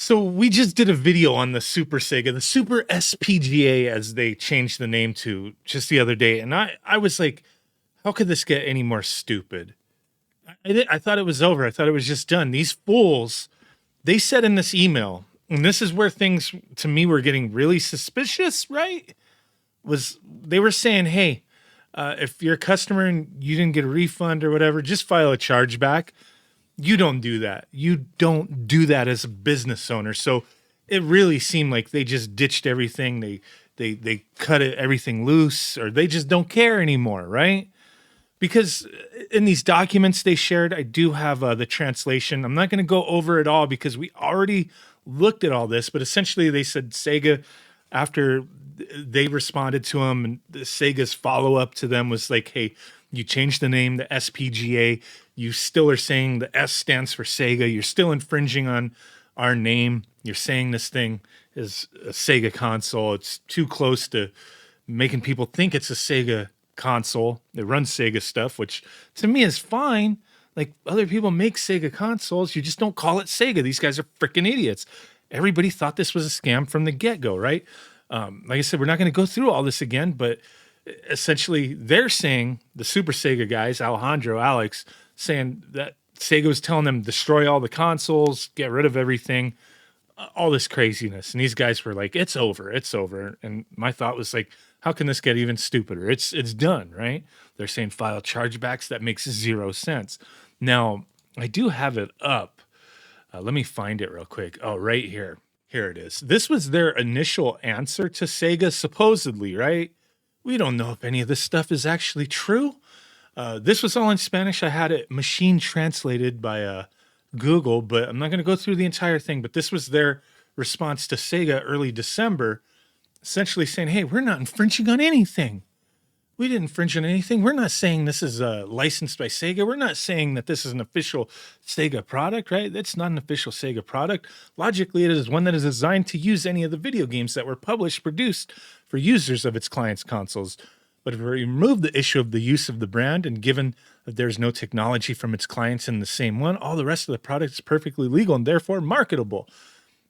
So we just did a video on the Super Sega, the Super SPGA, as they changed the name to just the other day, and I was like, how could this get any more stupid? I thought it was over. I thought it was just done. These fools, they said in this email, and this is where things to me were getting really suspicious, right? Was they were saying, hey, if you're a customer and you didn't get a refund or whatever, just file a chargeback. You don't do that. You don't do that as a business owner. So it really seemed like they just ditched everything. They cut everything loose, or they just don't care anymore, right? Because in these documents they shared, I do have the translation. I'm not going to go over it all because we already looked at all this, but essentially they said Sega, after they responded to them, and the Sega's follow-up to them was like, hey, you changed the name, the SPGA. You still are saying the S stands for Sega. You're still infringing on our name. You're saying this thing is a Sega console. It's too close to making people think it's a Sega console. It runs Sega stuff, which to me is fine. Like, other people make Sega consoles. You just don't call it Sega. These guys are freaking idiots. Everybody thought this was a scam from the get-go, right? Like I said, we're not going to go through all this again, but essentially they're saying, the Super Sega guys, Alejandro, Alex, saying that Sega was telling them destroy all the consoles, get rid of everything, all this craziness. And these guys were like, it's over, it's over. And my thought was like, how can this get even stupider? It's done, right? They're saying file chargebacks. That makes zero sense. Now, I do have it up. Let me find it real quick. Oh, right here. Here it is. This was their initial answer to Sega, supposedly, right? We don't know if any of this stuff is actually true. This was all in Spanish. I had it machine translated by Google, but I'm not going to go through the entire thing. But this was their response to Sega early December, essentially saying, hey, we're not infringing on anything. We didn't infringe on anything. We're not saying this is licensed by Sega. We're not saying that this is an official Sega product, right? That's not an official Sega product. Logically, it is one that is designed to use any of the video games that were produced for users of its clients' consoles. But if we remove the issue of the use of the brand, and given that there's no technology from its clients in the same one, all the rest of the product is perfectly legal and therefore marketable.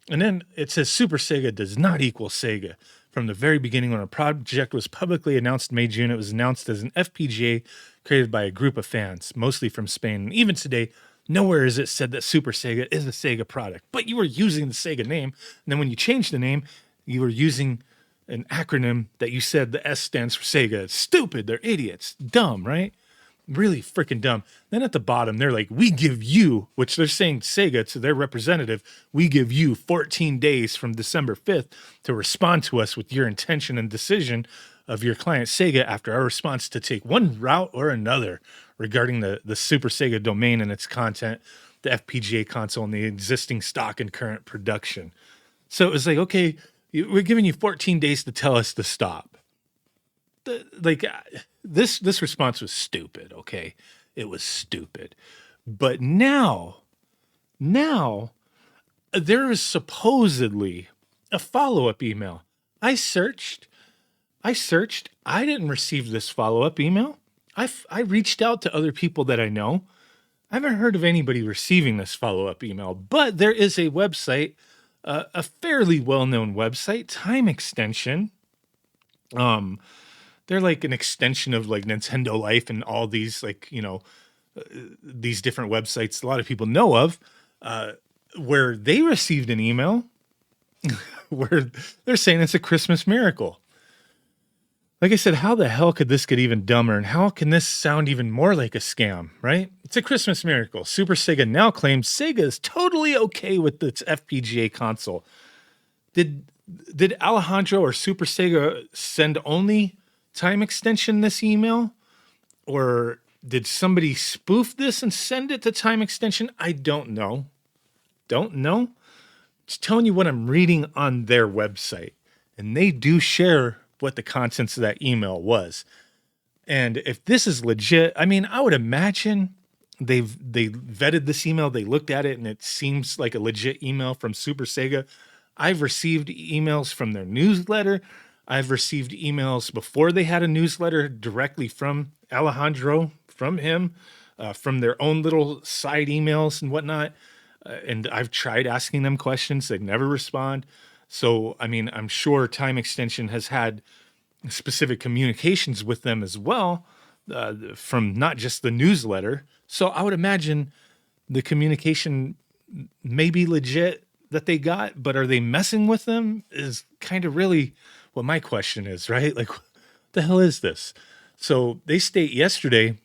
And then it says Super Sega does not equal Sega. From the very beginning, when a project was publicly announced May, June, it was announced as an FPGA created by a group of fans, mostly from Spain. And even today, nowhere is it said that Super Sega is a Sega product. But you were using the Sega name. And then when you changed the name, you were using an acronym that you said the S stands for Sega. It's stupid. They're idiots. Dumb, right? Really freaking dumb. Then at the bottom, they're like, we give you, which they're saying Sega to their representative, we give you 14 days from December 5th to respond to us with your intention and decision of your client Sega after our response to take one route or another regarding the Super Sega domain and its content, the FPGA console, and the existing stock and current production. So it was like, okay, we're giving you 14 days to tell us to stop. This response was stupid, okay? It was stupid. But now there is supposedly a follow-up email. I searched. I didn't receive this follow-up email. I reached out to other people that I know. I haven't heard of anybody receiving this follow-up email, but there is a website, a fairly well-known website, Time Extension. They're like an extension of like Nintendo Life and all these these different websites a lot of people know of, where they received an email where they're saying it's a Christmas miracle. Like I said, how the hell could this get even dumber? And how can this sound even more like a scam, right? It's a Christmas miracle. Super Sega now claims Sega is totally okay with its FPGA console. Did Alejandro or Super Sega send only Time Extension this email? Or did somebody spoof this and send it to Time Extension? I don't know. Just telling you what I'm reading on their website. And they do share what the contents of that email was. And if this is legit, I mean, I would imagine they vetted this email, they looked at it, and it seems like a legit email from Super Sega. I've received emails from their newsletter. I've received emails before they had a newsletter directly from Alejandro, from him, from their own little side emails and whatnot. And I've tried asking them questions, they never respond. So, I mean, I'm sure Time Extension has had specific communications with them as well, from not just the newsletter. So I would imagine the communication may be legit that they got, but are they messing with them is kind of really what my question is, right? Like, what the hell is this? So they state yesterday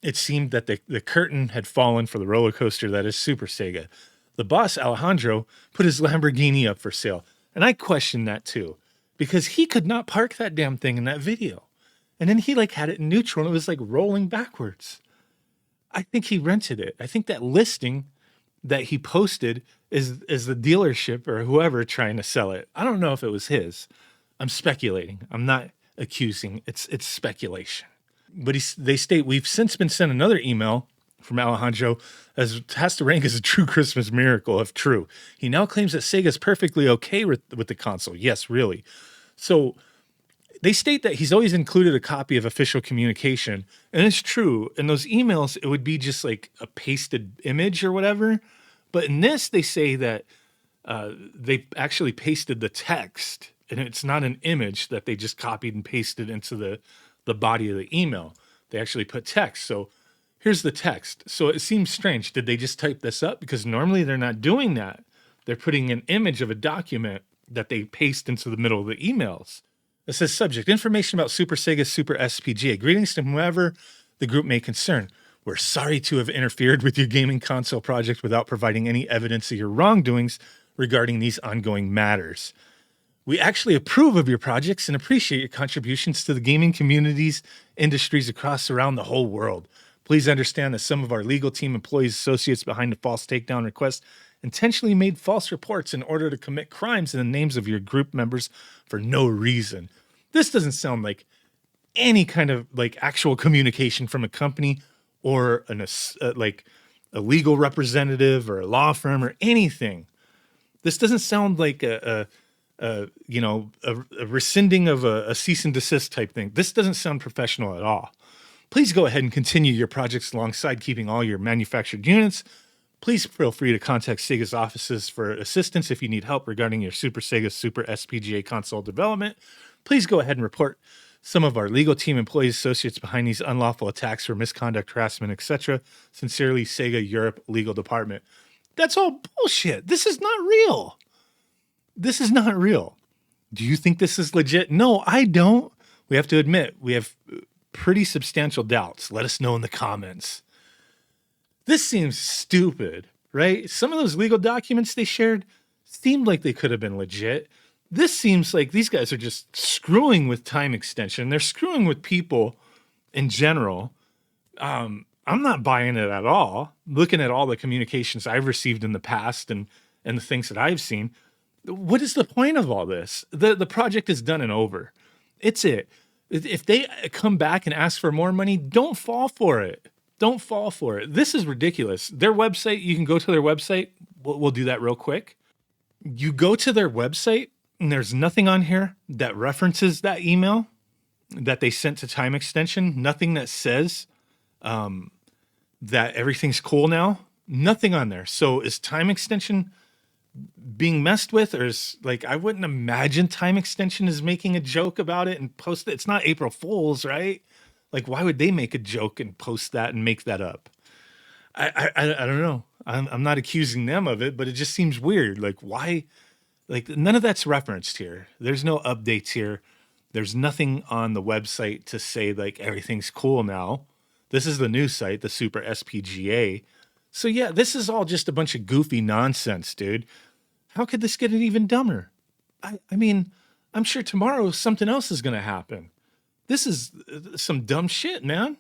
it seemed that the curtain had fallen for the roller coaster that is Super Sega. The boss, Alejandro, put his Lamborghini up for sale. And I questioned that too, because he could not park that damn thing in that video. And then he like had it in neutral and it was like rolling backwards. I think he rented it. I think that listing that he posted is the dealership or whoever trying to sell it. I don't know if it was his. I'm speculating. I'm not accusing. It's speculation. But they state we've since been sent another email from Alejandro as has to rank as a true Christmas miracle if true. He now claims that Sega is perfectly okay with the console. Yes, really. So they state that he's always included a copy of official communication, and it's true. In those emails, it would be just like a pasted image or whatever. But in this, they say that they actually pasted the text, and it's not an image that they just copied and pasted into the body of the email. They actually put text. So here's the text. So it seems strange. Did they just type this up? Because normally they're not doing that. They're putting an image of a document that they paste into the middle of the emails. It says subject, information about Super Sega Super SPGA. Greetings to whoever the group may concern. We're sorry to have interfered with your gaming console project without providing any evidence of your wrongdoings regarding these ongoing matters. We actually approve of your projects and appreciate your contributions to the gaming communities, industries around the whole world. Please understand that some of our legal team employees, associates behind the false takedown request intentionally made false reports in order to commit crimes in the names of your group members for no reason. This doesn't sound like any kind of like actual communication from a company or like a legal representative or a law firm or anything. This doesn't sound like a rescinding of a cease and desist type thing. This doesn't sound professional at all. Please go ahead and continue your projects alongside keeping all your manufactured units. Please feel free to contact Sega's offices for assistance if you need help regarding your Super Sega Super SPGA console development. Please go ahead and report some of our legal team employees, associates behind these unlawful attacks for misconduct, harassment, etc. Sincerely, Sega Europe Legal Department. That's all bullshit. This is not real. This is not real. Do you think this is legit? No, I don't. We have to admit, we have pretty substantial doubts. Let us know in the comments. This seems stupid, right? Some of those legal documents they shared seemed like they could have been legit. This seems like these guys are just screwing with Time Extension. They're screwing with people in general. I'm not buying it at all. Looking at all the communications I've received in the past and the things that I've seen, what is the point of all this? The project is done and over. It's it. If they come back and ask for more money, don't fall for it. Don't fall for it. This is ridiculous. Their website, you can go to their website. We'll do that real quick. You go to their website, and there's nothing on here that references that email that they sent to Time Extension. Nothing that says that everything's cool now. Nothing on there. So is Time Extension being messed with, or is like, I wouldn't imagine Time Extension is making a joke about it and post it. It's not April Fool's, right? Like, why would they make a joke and post that and make that up? I don't know. I'm not accusing them of it, but it just seems weird. Like, why? Like, none of that's referenced here. There's no updates here. There's nothing on the website to say like everything's cool now. This is the new site, the Super SPGA. So yeah, this is all just a bunch of goofy nonsense, dude. How could this get it even dumber? I mean, I'm sure tomorrow something else is going to happen. This is some dumb shit, man.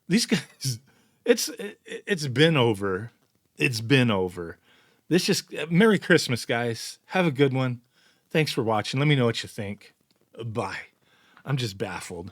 These guys, it's been over. It's been over. This just, Merry Christmas, guys. Have a good one. Thanks for watching. Let me know what you think. Bye. I'm just baffled.